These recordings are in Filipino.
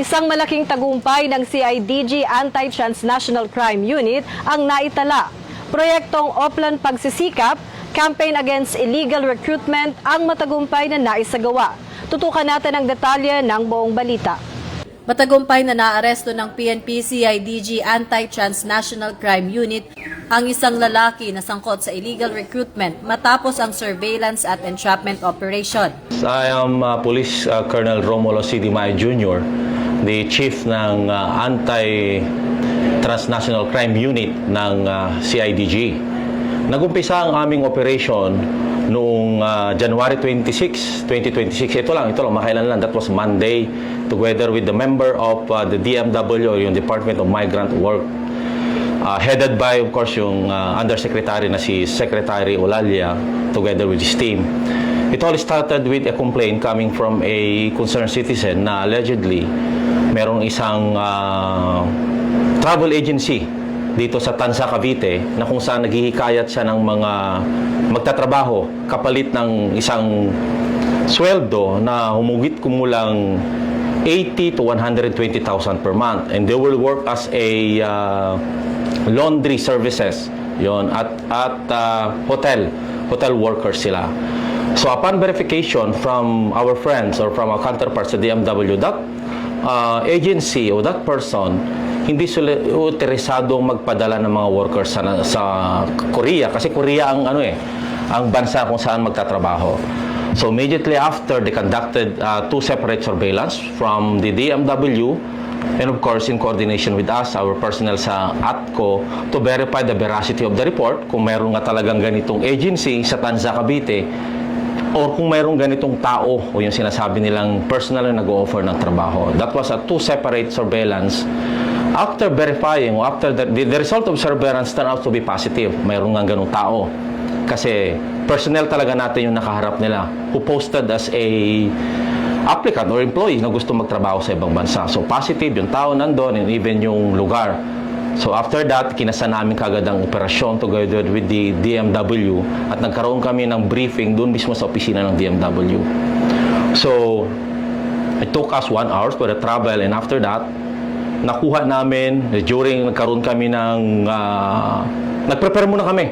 Isang malaking tagumpay ng CIDG Anti-Transnational Crime Unit ang naitala. Proyektong Oplan Pagsisikap, Campaign Against Illegal Recruitment ang matagumpay na naisagawa. Tutukan natin ang detalye ng buong balita. Matagumpay na naaresto ng PNP CIDG Anti-Transnational Crime Unit ang isang lalaki na sangkot sa illegal recruitment matapos ang surveillance at entrapment operation. I am Police Colonel Romulo C. Di Mayo Jr., the chief ng Anti-Transnational Crime Unit ng CIDG. Nagumpisa ang aming operation noong January 26, 2026. Ito lang, makailan lang. That was Monday, together with the member of the DMW, yung Department of Migrant Work. Headed by, of course, yung Undersecretary na si Secretary Olalia, together with his team. It all started with a complaint coming from a concerned citizen na allegedly merong isang travel agency dito sa Tanza, Cavite na kung saan naghihikayat siya ng mga magtatrabaho kapalit ng isang sweldo na humugit kumulang 80 to 120,000 per month, and they will work as a laundry services yon at hotel workers sila. So upon verification from our friends or from our counterparts sa DMW, that agency o that person hindi sila interesadong magpadala ng mga workers sa Korea, kasi Korea ang ang bansa kung saan magtatrabaho. So immediately after, they conducted two separate surveillance from the DMW and of course in coordination with us, our personnel sa ATCO, to verify the veracity of the report, kung meron nga talagang ganitong agency sa Tanza, Cavite, or kung mayroong ganitong tao o yung sinasabi nilang personal na nag-o-offer ng trabaho. That was a two separate surveillance. After verifying, or after the result of surveillance turned out to be positive, mayroong nga ganung tao. Kasi personnel talaga natin yung nakaharap nila who posted as a applicant or employee na gusto magtrabaho sa ibang bansa. So positive yung tao nandun and even yung lugar. So after that, kinasa namin kagad ang operasyon together with the DMW at nagkaroon kami ng briefing doon mismo sa opisina ng DMW. So it took us 1 hour for the travel, and after that, nakuha namin during nagkaroon kami ng nagprepare muna kami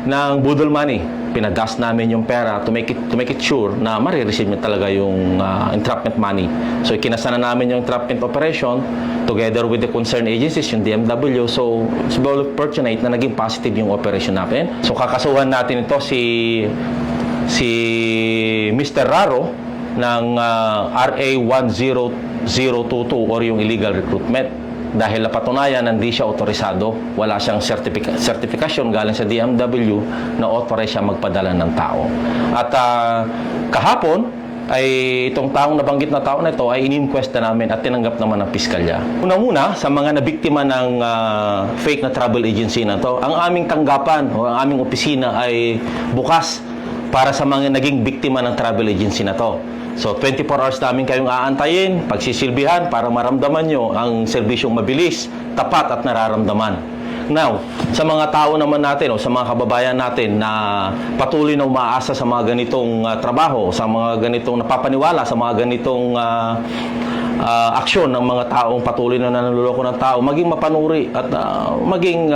ng budol money. Pinadas namin yung pera to make it sure na marireceive niya talaga yung entrapment money. So kinasa na namin yung entrapment operation together with the concerned agencies, yung DMW. So it's very fortunate na naging positive yung operation natin. So kakasuhan natin ito si Mr. Raro ng RA 10022 or yung illegal recruitment. Dahil napatunayan na hindi siya otorisado, wala siyang certification galing sa DMW na authorized siya magpadala ng tao. At kahapon ay itong taong nabanggit na tao na ito ay in-inquest na namin at tinanggap naman ng piskalya. Una-una, sa mga nabiktima ng fake na travel agency na to, ang aming tanggapan o ang aming opisina ay bukas para sa mga naging biktima ng travel agency na to. So 24 hours namin kayong aantayin, pagsisilbihan para maramdaman nyo ang serbisyong mabilis, tapat at nararamdaman. Now, sa mga tao naman natin o sa mga kababayan natin na patuloy na umaasa sa mga ganitong trabaho, sa mga ganitong napapaniwala, sa mga ganitong aksyon ng mga taong patuloy na nanloloko ng tao, maging mapanuri at maging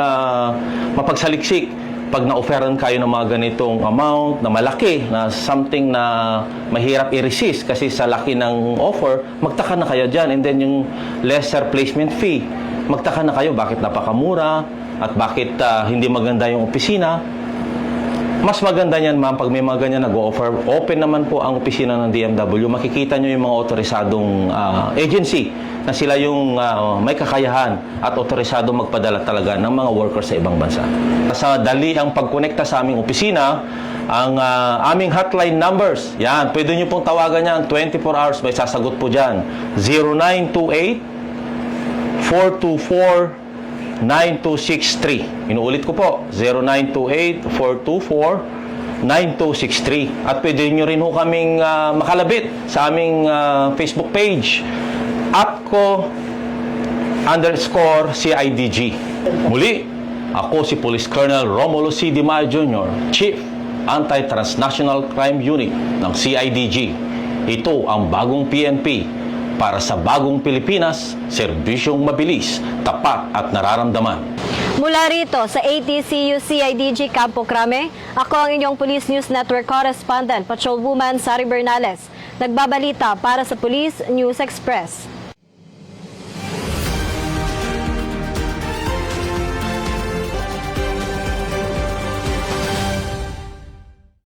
mapagsaliksik pag na-offeran kayo ng mga ganitong amount na malaki, na something na mahirap i-resist kasi sa laki ng offer, magtaka na kayo dyan. And then yung lesser placement fee, magtaka na kayo bakit napakamura at bakit hindi maganda yung opisina. Mas maganda niyan, ma'am, pag may mga ganyan nag-o-offer. Open naman po ang opisina ng DMW. Makikita nyo yung mga otorisadong agency na sila yung may kakayahan at otorisado magpadala talaga ng mga workers sa ibang bansa. Sa dali ang pagkonekta sa aming opisina, ang aming hotline numbers, yan, pwede nyo pong tawagan yan, 24 hours, may sasagot po dyan. 0928-424-9263. Inuulit ko po, 0928-424-9263. At pwede nyo rin ho kaming makalabit sa aming Facebook page, ATCO_CIDG. Muli, ako si Police Colonel Romulo C. Di Mayo Jr., Chief Anti-Transnational Crime Unit ng CIDG. Ito ang bagong PNP Para sa bagong Pilipinas, serbisyong mabilis, tapat at nararamdaman. Mula rito sa ATCU CIDG Campo Crame, ako ang inyong Police News Network correspondent, Patrolwoman Sari Bernales. Nagbabalita para sa Police News Express.